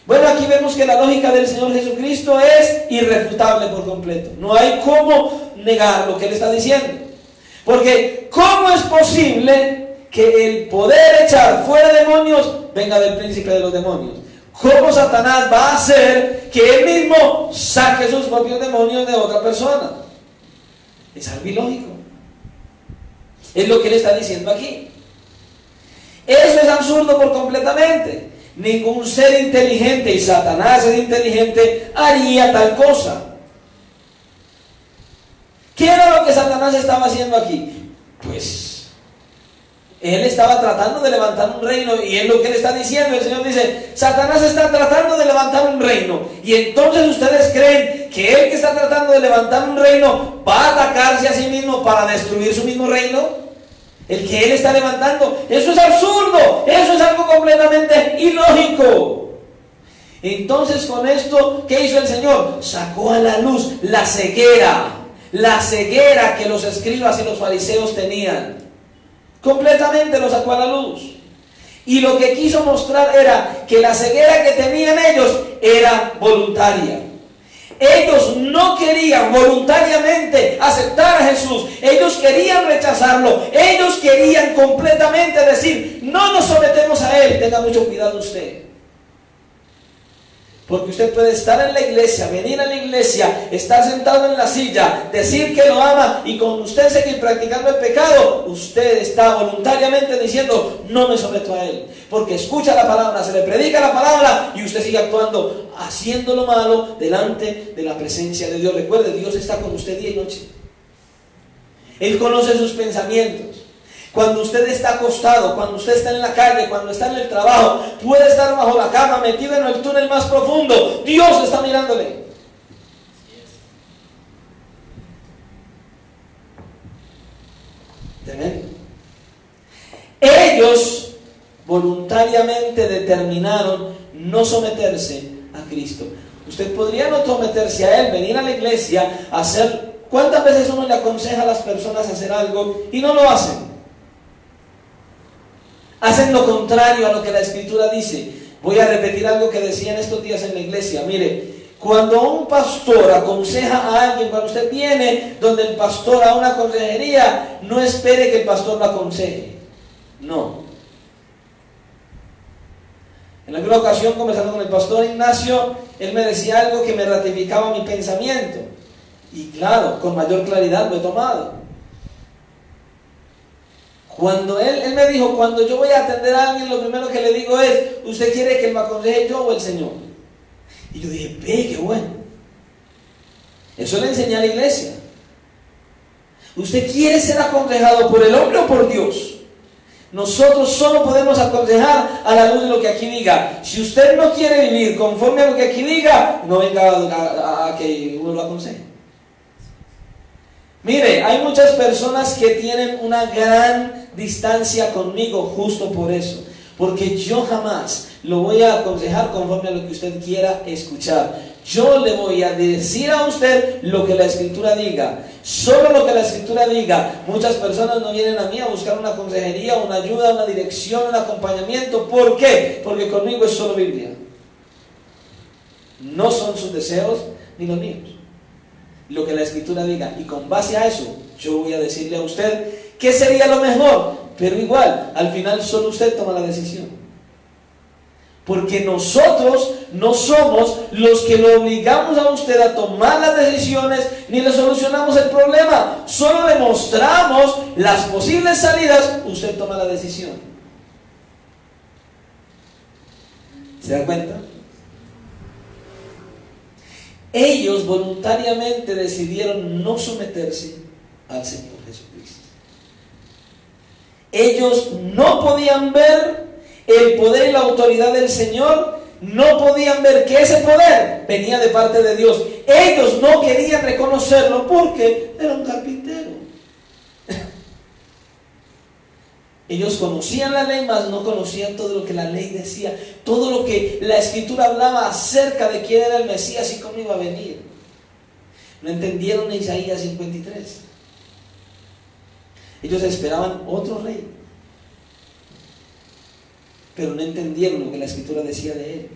[SPEAKER 1] Bueno, aquí vemos que la lógica del Señor Jesucristo es irrefutable por completo. No hay cómo negar lo que Él está diciendo. Porque ¿cómo es posible que el poder echar fuera demonios venga del príncipe de los demonios? ¿Cómo Satanás va a hacer que él mismo saque sus propios demonios de otra persona? Es algo ilógico. Es lo que él está diciendo aquí. Eso es absurdo por completamente. Ningún ser inteligente, y Satanás es inteligente, haría tal cosa. ¿Qué era lo que Satanás estaba haciendo aquí? Pues él estaba tratando de levantar un reino, y es lo que él está diciendo. El Señor dice: Satanás está tratando de levantar un reino, y entonces ustedes creen que él que está tratando de levantar un reino va a atacarse a sí mismo para destruir su mismo reino, el que él está levantando. Eso es absurdo, eso es algo completamente ilógico. Entonces, con esto, ¿qué hizo el Señor? Sacó a la luz la ceguera que los escribas y los fariseos tenían. Completamente lo sacó a la luz. Y lo que quiso mostrar era que la ceguera que tenían ellos era voluntaria. Ellos no querían voluntariamente aceptar a Jesús. Ellos querían rechazarlo. Ellos querían completamente decir: no nos sometemos a Él. Tenga mucho cuidado usted. Porque usted puede estar en la iglesia, venir a la iglesia, estar sentado en la silla, decir que lo ama, y con usted seguir practicando el pecado, usted está voluntariamente diciendo: no me someto a Él. Porque escucha la palabra, se le predica la palabra, y usted sigue actuando, haciendo lo malo delante de la presencia de Dios. Recuerde, Dios está con usted día y noche. Él conoce sus pensamientos. Cuando usted está acostado, cuando usted está en la calle, cuando está en el trabajo, puede estar bajo la cama, metido en el túnel más profundo, Dios está mirándole. ¿Tremendo? Ellos voluntariamente determinaron no someterse a Cristo. Usted podría no someterse a Él, venir a la iglesia, hacer... ¿Cuántas veces uno le aconseja a las personas hacer algo y no lo hacen? Hacen lo contrario a lo que la Escritura dice. Voy a repetir algo que decía en estos días en la iglesia. Mire, cuando un pastor aconseja a alguien, cuando usted viene donde el pastor a una consejería, no espere que el pastor lo aconseje. No. En alguna ocasión, conversando con el pastor Ignacio, él me decía algo que me ratificaba mi pensamiento. Y claro, con mayor claridad lo he tomado. Cuando él me dijo: cuando yo voy a atender a alguien, lo primero que le digo es: ¿usted quiere que me aconseje yo o el Señor? Y yo dije: ve, qué bueno. Eso le enseñé a la iglesia. ¿Usted quiere ser aconsejado por el hombre o por Dios? Nosotros solo podemos aconsejar a la luz de lo que aquí diga. Si usted no quiere vivir conforme a lo que aquí diga, no venga a que uno lo aconseje. Mire, hay muchas personas que tienen una gran distancia conmigo justo por eso. Porque yo jamás lo voy a aconsejar conforme a lo que usted quiera escuchar. Yo le voy a decir a usted lo que la Escritura diga. Solo lo que la Escritura diga. Muchas personas no vienen a mí a buscar una consejería, una ayuda, una dirección, un acompañamiento. ¿Por qué? Porque conmigo es solo Biblia. No son sus deseos ni los míos. lo que la Escritura diga, y con base a eso yo voy a decirle a usted qué sería lo mejor, pero igual, al final solo usted toma la decisión. Porque nosotros no somos los que lo obligamos a usted a tomar las decisiones, ni le solucionamos el problema, solo le mostramos las posibles salidas, usted toma la decisión. ¿Se da cuenta? Ellos voluntariamente decidieron no someterse al Señor Jesucristo. Ellos no podían ver el poder y la autoridad del Señor, no podían ver que ese poder venía de parte de Dios. Ellos no querían reconocerlo porque era un carpintero. Ellos conocían la ley, mas no conocían todo lo que la ley decía, todo lo que la Escritura hablaba acerca de quién era el Mesías y cómo iba a venir. No entendieron Isaías 53. Ellos esperaban otro rey, pero no entendieron lo que la Escritura decía de él.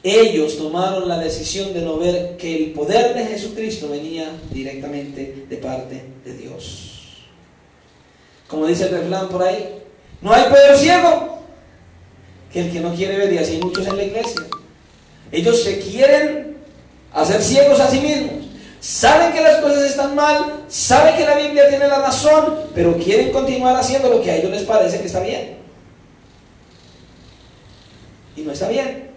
[SPEAKER 1] Ellos tomaron la decisión de no ver que el poder de Jesucristo venía directamente de parte de Dios. Como dice el refrán por ahí, no hay peor ciego que el que no quiere ver, y así hay muchos en la iglesia. Ellos se quieren hacer ciegos a sí mismos. Saben que las cosas están mal, saben que la Biblia tiene la razón, pero quieren continuar haciendo lo que a ellos les parece que está bien. Y no está bien.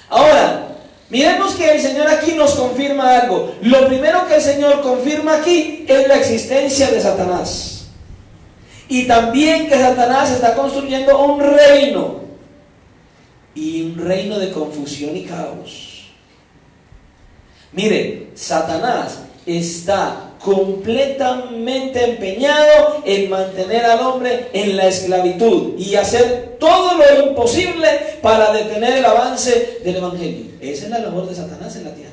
[SPEAKER 1] Ahora, miremos que el Señor aquí nos confirma algo. Lo primero que el Señor confirma aquí es la existencia de Satanás. Y también que Satanás está construyendo un reino. Y un reino de confusión y caos. Mire, Satanás está completamente empeñado en mantener al hombre en la esclavitud y hacer todo lo imposible para detener el avance del Evangelio. Esa es la labor de Satanás en la tierra.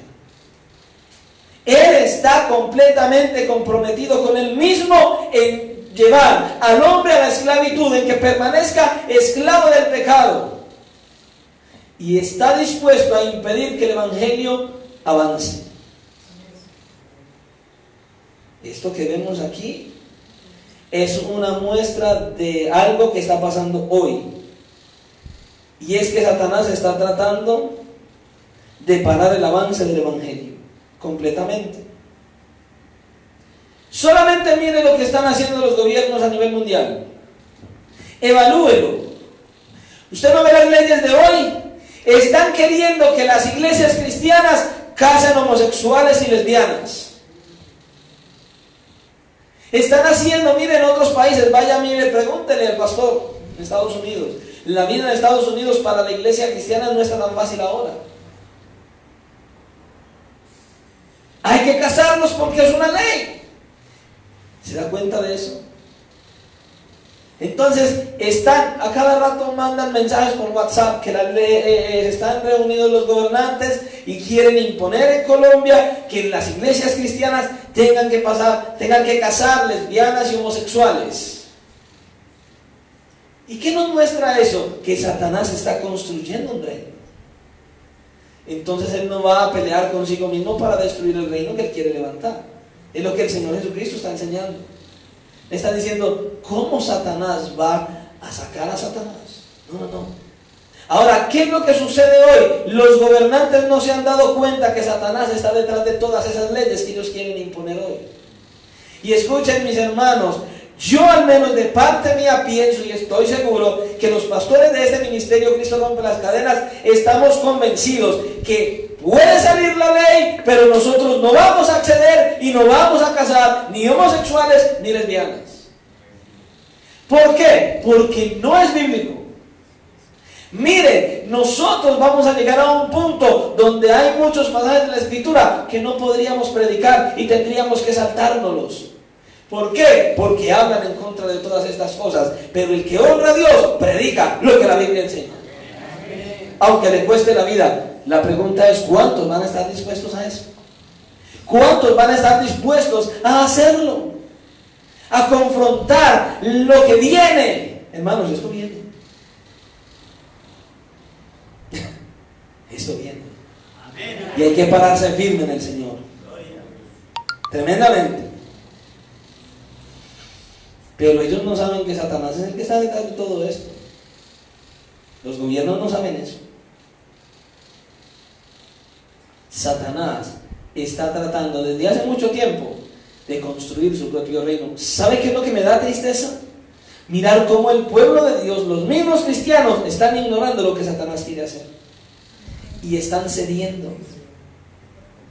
[SPEAKER 1] Él está completamente comprometido con él mismo en llevar al hombre a la esclavitud, en que permanezca esclavo del pecado, y está dispuesto a impedir que el Evangelio avance. Esto que vemos aquí es una muestra de algo que está pasando hoy, y es que Satanás está tratando de parar el avance del Evangelio completamente. Solamente mire lo que están haciendo los gobiernos a nivel mundial. Evalúelo. Usted no ve las leyes de hoy. Están queriendo que las iglesias cristianas casen homosexuales y lesbianas. Están haciendo, mire, en otros países, vaya, mire, pregúntele al pastor en Estados Unidos. La vida en Estados Unidos para la iglesia cristiana no está tan fácil ahora. Hay que casarlos porque es una ley. ¿Se da cuenta de eso? Entonces, a cada rato mandan mensajes por WhatsApp que están reunidos los gobernantes y quieren imponer en Colombia que en las iglesias cristianas tengan que casar lesbianas y homosexuales. ¿Y qué nos muestra eso? Que Satanás está construyendo un reino. Entonces él no va a pelear consigo mismo para destruir el reino que él quiere levantar. Es lo que el Señor Jesucristo está enseñando. Está diciendo, ¿cómo Satanás va a sacar a Satanás? No. Ahora, ¿qué es lo que sucede hoy? Los gobernantes no se han dado cuenta que Satanás está detrás de todas esas leyes que ellos quieren imponer hoy. Y escuchen, mis hermanos, yo al menos de parte mía pienso y estoy seguro que los pastores de este ministerio Cristo Rompe las Cadenas estamos convencidos que puede salir la ley, pero nosotros no vamos a acceder y no vamos a casar ni homosexuales ni lesbianas. ¿Por qué? Porque no es bíblico. Mire, nosotros vamos a llegar a un punto donde hay muchos pasajes de la Escritura que no podríamos predicar y tendríamos que saltárnoslos. ¿Por qué? Porque hablan en contra de todas estas cosas. Pero el que honra a Dios predica lo que la Biblia enseña, aunque le cueste la vida. La pregunta es, ¿cuántos van a estar dispuestos a eso? ¿Cuántos van a estar dispuestos a hacerlo? A confrontar lo que viene. Hermanos, esto viene. Esto viene. Y hay que pararse firme en el Señor. Tremendamente. Pero ellos no saben que Satanás es el que está detrás de todo esto. Los gobiernos no saben eso. Satanás está tratando desde hace mucho tiempo de construir su propio reino. ¿Sabe qué es lo que me da tristeza? Mirar cómo el pueblo de Dios, los mismos cristianos, están ignorando lo que Satanás quiere hacer. Y están cediendo.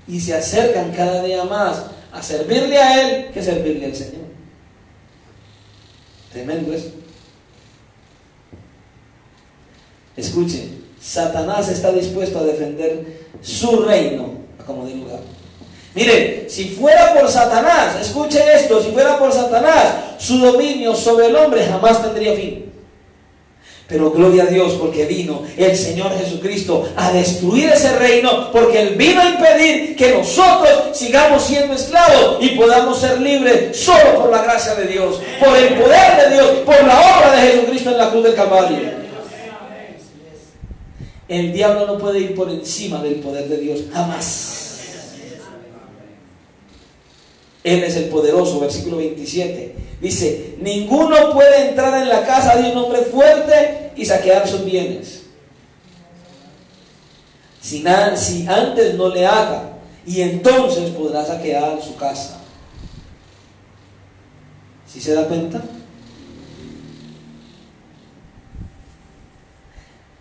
[SPEAKER 1] Y se acercan cada día más a servirle a Él que servirle al Señor. Tremendo eso. Escuche, Satanás está dispuesto a defender su reino a como de lugar. Mire, si fuera por Satanás, escuche esto, si fuera por Satanás, su dominio sobre el hombre jamás tendría fin. Pero gloria a Dios porque vino el Señor Jesucristo a destruir ese reino, porque Él vino a impedir que nosotros sigamos siendo esclavos y podamos ser libres solo por la gracia de Dios, por el poder de Dios, por la obra de Jesucristo en la cruz del Calvario. El diablo no puede ir por encima del poder de Dios, jamás. Él es el poderoso, versículo 27. Dice, ninguno puede entrar en la casa de un hombre fuerte y saquear sus bienes, si antes no le haga, y entonces podrá saquear su casa. ¿Sí se da cuenta?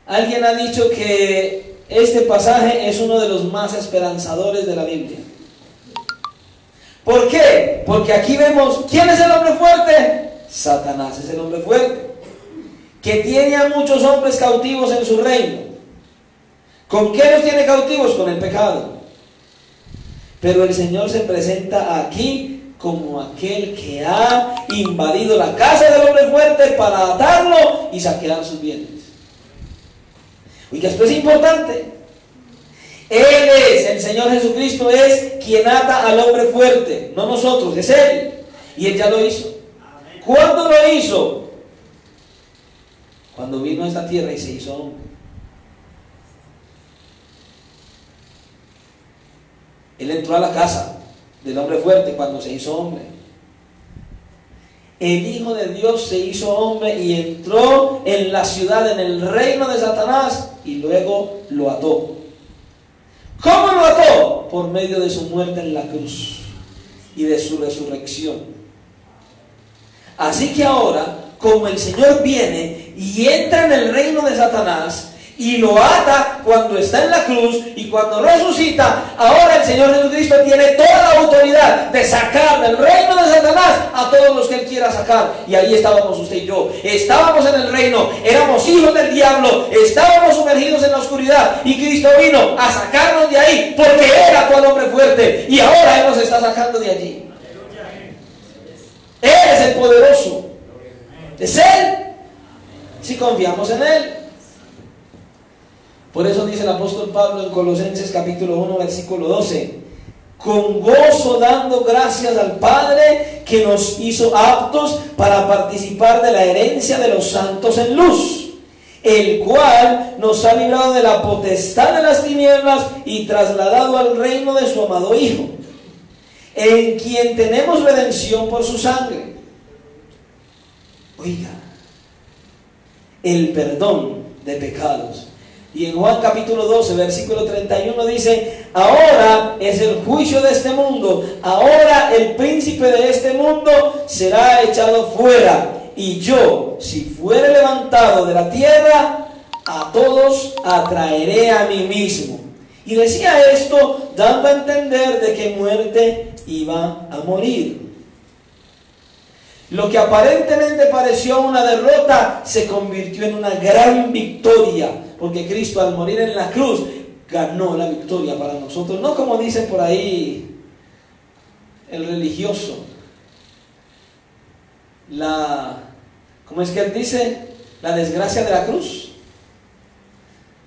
[SPEAKER 1] Alguien ha dicho que este pasaje es uno de los más esperanzadores de la Biblia. ¿Por qué? Porque aquí vemos, ¿quién es el hombre fuerte? Satanás es el hombre fuerte, que tiene a muchos hombres cautivos en su reino. ¿Con qué los tiene cautivos? Con el pecado. Pero el Señor se presenta aquí como aquel que ha invadido la casa del hombre fuerte para atarlo y saquear sus bienes. Oiga, esto es importante. Él es, el Señor Jesucristo es quien ata al hombre fuerte, no nosotros, es Él. Y Él ya lo hizo. ¿Cuándo lo hizo? Cuando vino a esta tierra y se hizo hombre. Él entró a la casa del hombre fuerte cuando se hizo hombre. El Hijo de Dios se hizo hombre y entró en la ciudad, en el reino de Satanás, y luego lo ató. ¿Cómo lo ató? Por medio de su muerte en la cruz y de su resurrección. Así que ahora, como el Señor viene y entra en el reino de Satanás y lo ata cuando está en la cruz y cuando resucita, ahora el Señor Jesucristo tiene toda la autoridad de sacar del reino de Satanás a todos los que Él quiera sacar. Y ahí estábamos usted y yo. Estábamos en el reino, éramos hijos del diablo, estábamos sumergidos en la oscuridad y Cristo vino a sacarnos de ahí porque Él ató al hombre fuerte y ahora Él nos está sacando de allí. Él es el poderoso. Es Él. Si confiamos en Él. Por eso dice el apóstol Pablo en Colosenses capítulo 1 versículo 12: con gozo dando gracias al Padre que nos hizo aptos para participar de la herencia de los santos en luz, el cual nos ha librado de la potestad de las tinieblas y trasladado al reino de su amado Hijo, en quien tenemos redención por su sangre. Oiga, el perdón de pecados. Y en Juan capítulo 12, versículo 31 dice: ahora es el juicio de este mundo, ahora el príncipe de este mundo será echado fuera, y yo, si fuere levantado de la tierra, a todos atraeré a mí mismo. Y decía esto dando a entender de qué muerte iba a morir. Lo que aparentemente pareció una derrota se convirtió en una gran victoria, porque Cristo al morir en la cruz ganó la victoria para nosotros. No como dicen por ahí el religioso, ¿cómo es que él dice? La desgracia de la cruz.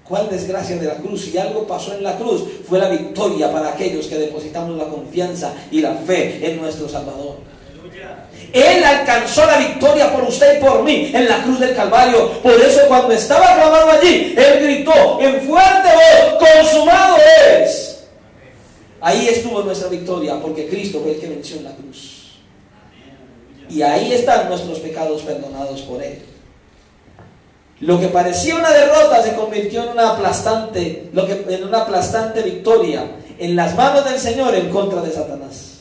[SPEAKER 1] ¿Cuál desgracia de la cruz? Si algo pasó en la cruz, fue la victoria para aquellos que depositamos la confianza y la fe en nuestro Salvador. Él alcanzó la victoria por usted y por mí en la cruz del Calvario. Por eso cuando estaba clamado allí, Él gritó en fuerte voz: consumado es. Ahí estuvo nuestra victoria, porque Cristo fue el que venció en la cruz. Y ahí están nuestros pecados perdonados por Él. Lo que parecía una derrota se convirtió en una aplastante victoria en las manos del Señor en contra de Satanás.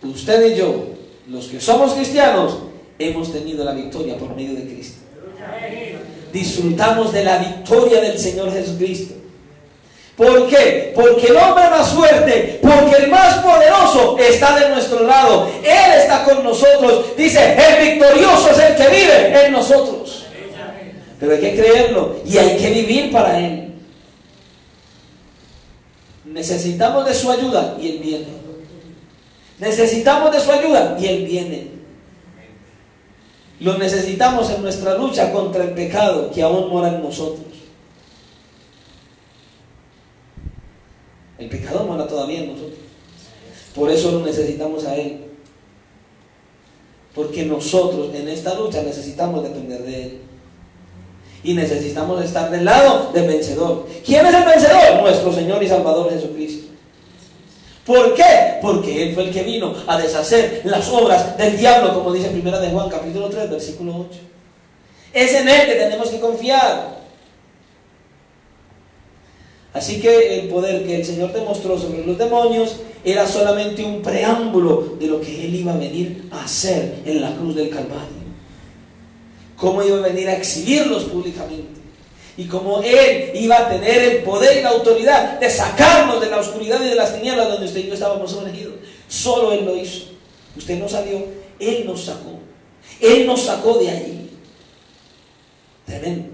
[SPEAKER 1] Usted y yo, los que somos cristianos, hemos tenido la victoria por medio de Cristo. Disfrutamos de la victoria del Señor Jesucristo. ¿Por qué? Porque el hombre más fuerte, porque el más poderoso está de nuestro lado. Él está con nosotros. Dice, el victorioso es el que vive en nosotros. Pero hay que creerlo y hay que vivir para Él. Necesitamos de su ayuda y Él viene. Necesitamos de su ayuda y Él viene. Lo necesitamos en nuestra lucha contra el pecado que aún mora en nosotros. El pecado mora todavía en nosotros. Por eso lo necesitamos a Él. Porque nosotros en esta lucha necesitamos depender de Él. Y necesitamos estar del lado del vencedor. ¿Quién es el vencedor? Nuestro Señor y Salvador Jesucristo. ¿Por qué? Porque Él fue el que vino a deshacer las obras del diablo, como dice 1 de Juan, capítulo 3, versículo 8. Es en Él que tenemos que confiar. Así que el poder que el Señor demostró sobre los demonios era solamente un preámbulo de lo que Él iba a venir a hacer en la cruz del Calvario. Cómo iba a venir a exhibirlos públicamente. Y cómo Él iba a tener el poder y la autoridad de sacarnos de la oscuridad y de las tinieblas donde usted y yo estábamos sumergidos. Solo Él lo hizo. Usted no salió, Él nos sacó. Él nos sacó de allí. Tremendo.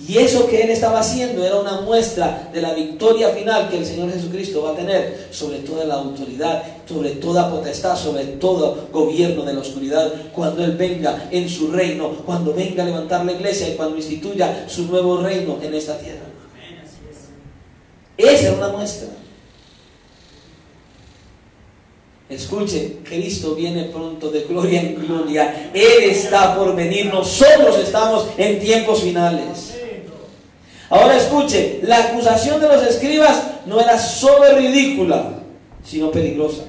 [SPEAKER 1] Y eso que Él estaba haciendo era una muestra de la victoria final que el Señor Jesucristo va a tener sobre toda la autoridad, sobre toda potestad, sobre todo gobierno de la oscuridad, cuando Él venga en su reino, cuando venga a levantar la iglesia y cuando instituya su nuevo reino en esta tierra. Esa era una muestra. Escuche, Cristo viene pronto de gloria en gloria. Él está por venir, nosotros estamos en tiempos finales. Ahora escuche, la acusación de los escribas no era solo ridícula, sino peligrosa.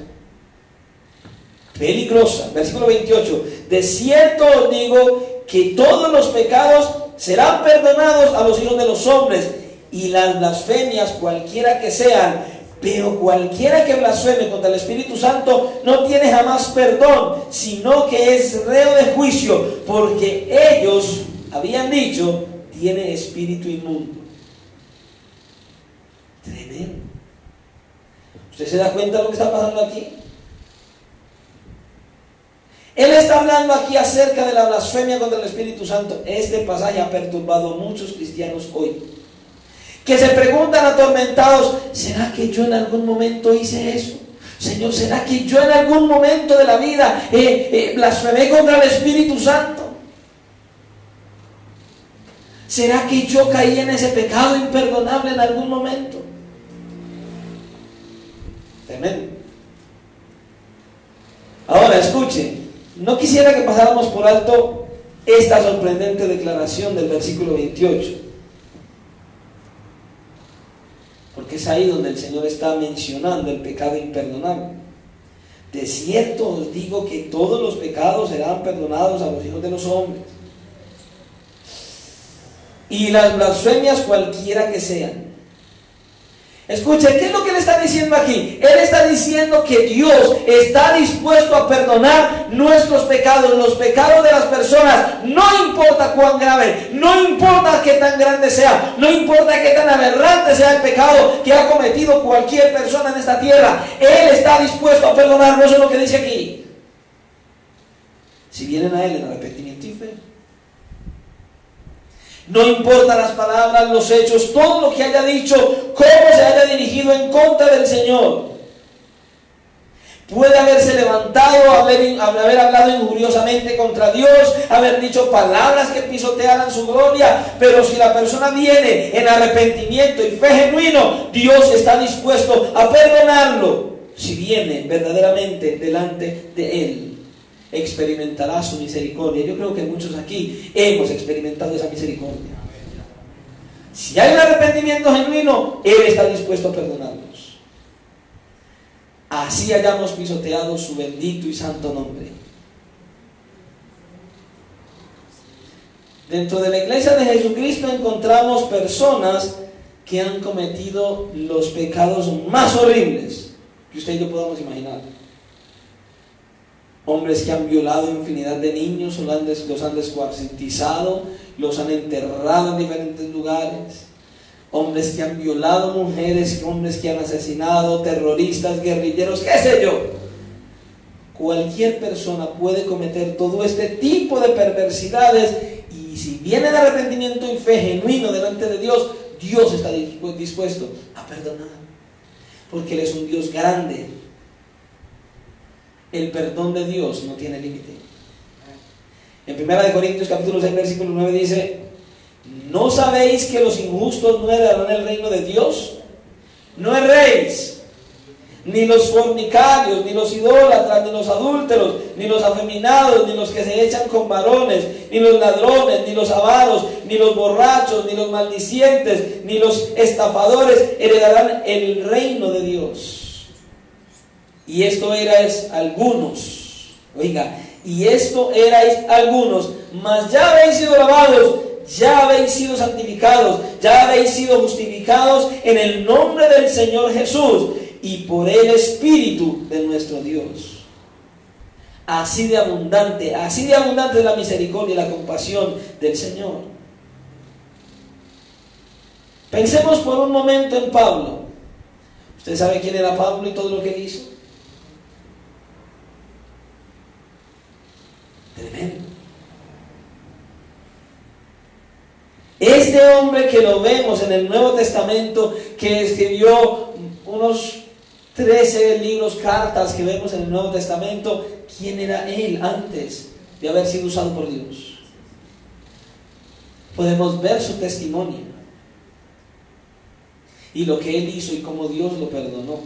[SPEAKER 1] Peligrosa. Versículo 28. De cierto os digo que todos los pecados serán perdonados a los hijos de los hombres y las blasfemias cualquiera que sean, pero cualquiera que blasfeme contra el Espíritu Santo no tiene jamás perdón, sino que es reo de juicio, porque ellos habían dicho, tiene espíritu inmundo. Tremendo. ¿Usted se da cuenta de lo que está pasando aquí? Él está hablando aquí acerca de la blasfemia contra el Espíritu Santo. Este pasaje ha perturbado a muchos cristianos hoy, que se preguntan atormentados, ¿será que yo en algún momento hice eso? Señor, ¿será que yo en algún momento de la vida blasfemé contra el Espíritu Santo? ¿Será que yo caí en ese pecado imperdonable en algún momento? Tremendo. Ahora escuche, no quisiera que pasáramos por alto esta sorprendente declaración del versículo 28, porque es ahí donde el Señor está mencionando el pecado imperdonable. De cierto os digo que todos los pecados serán perdonados a los hijos de los hombres, y las blasfemias cualquiera que sean. Escuche, ¿qué es lo que él está diciendo aquí? Él está diciendo que Dios está dispuesto a perdonar nuestros pecados, los pecados de las personas, no importa cuán grave, no importa qué tan grande sea, no importa qué tan aberrante sea el pecado que ha cometido cualquier persona en esta tierra. Él está dispuesto a perdonarnos. Eso es lo que dice aquí. Si vienen a Él en arrepentimiento y fe. No importa las palabras, los hechos, todo lo que haya dicho, cómo se haya dirigido en contra del Señor. Puede haberse levantado, haber hablado injuriosamente contra Dios, haber dicho palabras que pisotearan su gloria, pero si la persona viene en arrepentimiento y fe genuino, Dios está dispuesto a perdonarlo. Si viene verdaderamente delante de Él, experimentará su misericordia. Yo creo que muchos aquí hemos experimentado esa misericordia. Si hay un arrepentimiento genuino, Él está dispuesto a perdonarlos. Así hayamos pisoteado su bendito y santo nombre. Dentro de la iglesia de Jesucristo encontramos personas que han cometido los pecados más horribles que usted y yo podamos imaginar. Hombres que han violado infinidad de niños, los han descuartizado, los han enterrado en diferentes lugares. Hombres que han violado mujeres, hombres que han asesinado, terroristas, guerrilleros, qué sé yo. Cualquier persona puede cometer todo este tipo de perversidades, y si viene el arrepentimiento y fe genuino delante de Dios, Dios está dispuesto a perdonar, porque Él es un Dios grande. El perdón de Dios no tiene límite. En 1 Corintios capítulo 6 versículo 9 dice: ¿no sabéis que los injustos no heredarán el reino de Dios? No erréis, ni los fornicarios, ni los idólatras, ni los adúlteros, ni los afeminados, ni los que se echan con varones, ni los ladrones, ni los avaros, ni los borrachos, ni los maldicientes, ni los estafadores heredarán el reino de Dios. Y esto erais algunos, oiga, y esto erais algunos, mas ya habéis sido lavados, ya habéis sido santificados, ya habéis sido justificados en el nombre del Señor Jesús y por el Espíritu de nuestro Dios. Así de abundante es la misericordia y la compasión del Señor. Pensemos por un momento en Pablo. ¿Usted sabe quién era Pablo y todo lo que él hizo? Tremendo. Este hombre que lo vemos en el Nuevo Testamento, que escribió unos 13 libros, cartas que vemos en el Nuevo Testamento, ¿quién era él antes de haber sido usado por Dios? Podemos ver su testimonio y lo que él hizo y cómo Dios lo perdonó.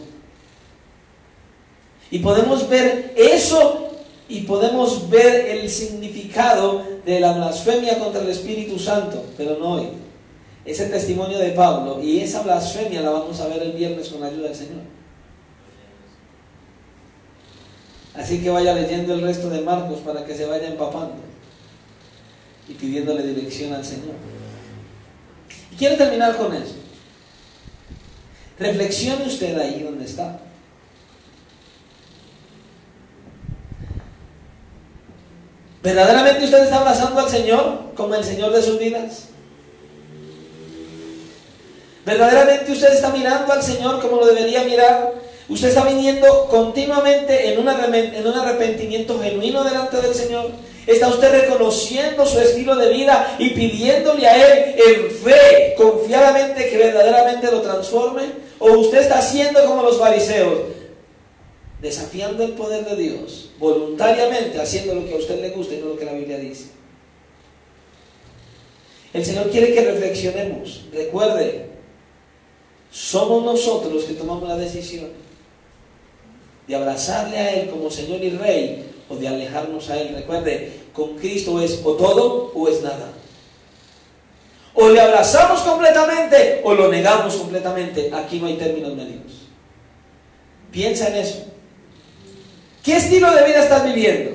[SPEAKER 1] Y podemos ver eso. Y podemos ver el significado de la blasfemia contra el Espíritu Santo, pero no hoy. Ese testimonio de Pablo y esa blasfemia la vamos a ver el viernes con la ayuda del Señor. Así que vaya leyendo el resto de Marcos para que se vaya empapando y pidiéndole dirección al Señor. Y quiero terminar con eso. Reflexione usted ahí donde está. ¿Verdaderamente usted está abrazando al Señor como el Señor de sus vidas? ¿Verdaderamente usted está mirando al Señor como lo debería mirar? ¿Usted está viniendo continuamente en un arrepentimiento genuino delante del Señor? ¿Está usted reconociendo su estilo de vida y pidiéndole a Él en fe, confiadamente, que verdaderamente lo transforme? ¿O usted está haciendo como los fariseos, desafiando el poder de Dios, voluntariamente haciendo lo que a usted le gusta y no lo que la Biblia dice? El Señor quiere que reflexionemos. Recuerde, somos nosotros los que tomamos la decisión de abrazarle a Él como Señor y Rey o de alejarnos a Él. Recuerde, con Cristo es o todo o es nada. O le abrazamos completamente o lo negamos completamente. Aquí no hay términos medios. Piensa en eso. ¿Qué estilo de vida estás viviendo?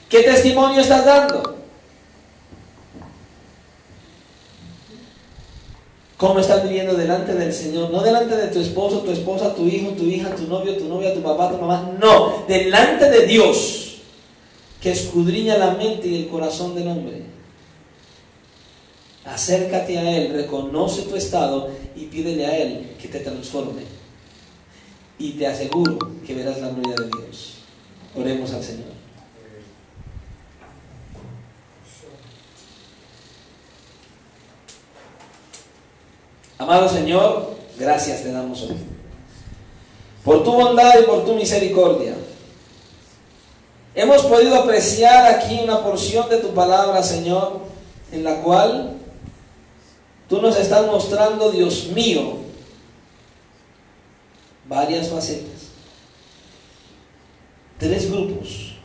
[SPEAKER 1] ¿Qué testimonio estás dando? ¿Cómo estás viviendo delante del Señor? No delante de tu esposo, tu esposa, tu hijo, tu hija, tu novio, tu novia, tu papá, tu mamá. No, delante de Dios, que escudriña la mente y el corazón del hombre. Acércate a Él, reconoce tu estado y pídele a Él que te transforme. Y te aseguro que verás la gloria de Dios. Oremos al Señor. Amado Señor, gracias te damos hoy por tu bondad y por tu misericordia. Hemos podido apreciar aquí una porción de tu palabra, Señor, en la cual tú nos estás mostrando, Dios mío, varias facetas, 3 grupos,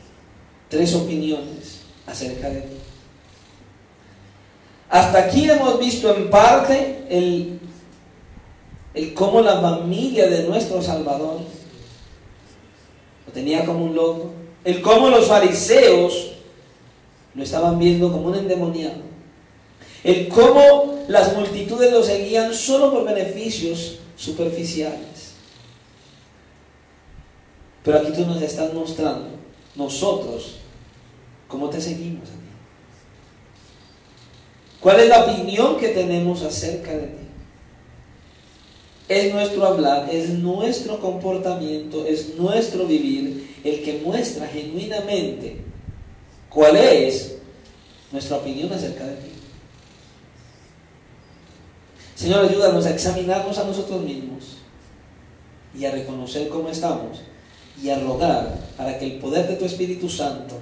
[SPEAKER 1] 3 opiniones acerca de ti. Hasta aquí hemos visto en parte el cómo la familia de nuestro Salvador lo tenía como un loco, el cómo los fariseos lo estaban viendo como un endemoniado, el cómo las multitudes lo seguían solo por beneficios superficiales. Pero aquí tú nos estás mostrando, nosotros, cómo te seguimos a ti. ¿Cuál es la opinión que tenemos acerca de ti? Es nuestro hablar, es nuestro comportamiento, es nuestro vivir el que muestra genuinamente cuál es nuestra opinión acerca de ti. Señor, ayúdanos a examinarnos a nosotros mismos y a reconocer cómo estamos y a rogar para que el poder de tu Espíritu Santo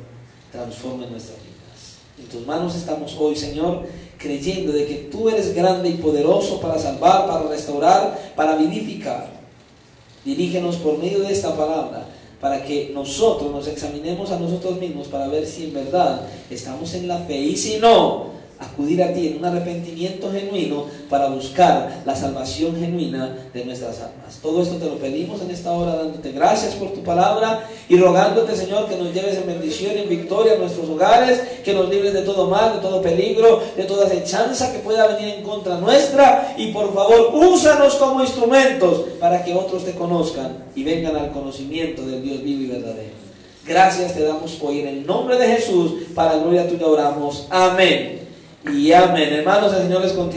[SPEAKER 1] transforme nuestras vidas. En tus manos estamos hoy, Señor, creyendo de que tú eres grande y poderoso para salvar, para restaurar, para vivificar. Dirígenos por medio de esta palabra para que nosotros nos examinemos a nosotros mismos para ver si en verdad estamos en la fe, y si no, acudir a ti en un arrepentimiento genuino para buscar la salvación genuina de nuestras almas. Todo esto te lo pedimos en esta hora, dándote gracias por tu palabra y rogándote, Señor, que nos lleves en bendición y en victoria a nuestros hogares, que nos libres de todo mal, de todo peligro, de toda acechanza que pueda venir en contra nuestra, y por favor, úsanos como instrumentos para que otros te conozcan y vengan al conocimiento del Dios vivo y verdadero. Gracias te damos hoy en el nombre de Jesús, para gloria tuya oramos. Amén y amén. Hermanos, el Señor les continúe.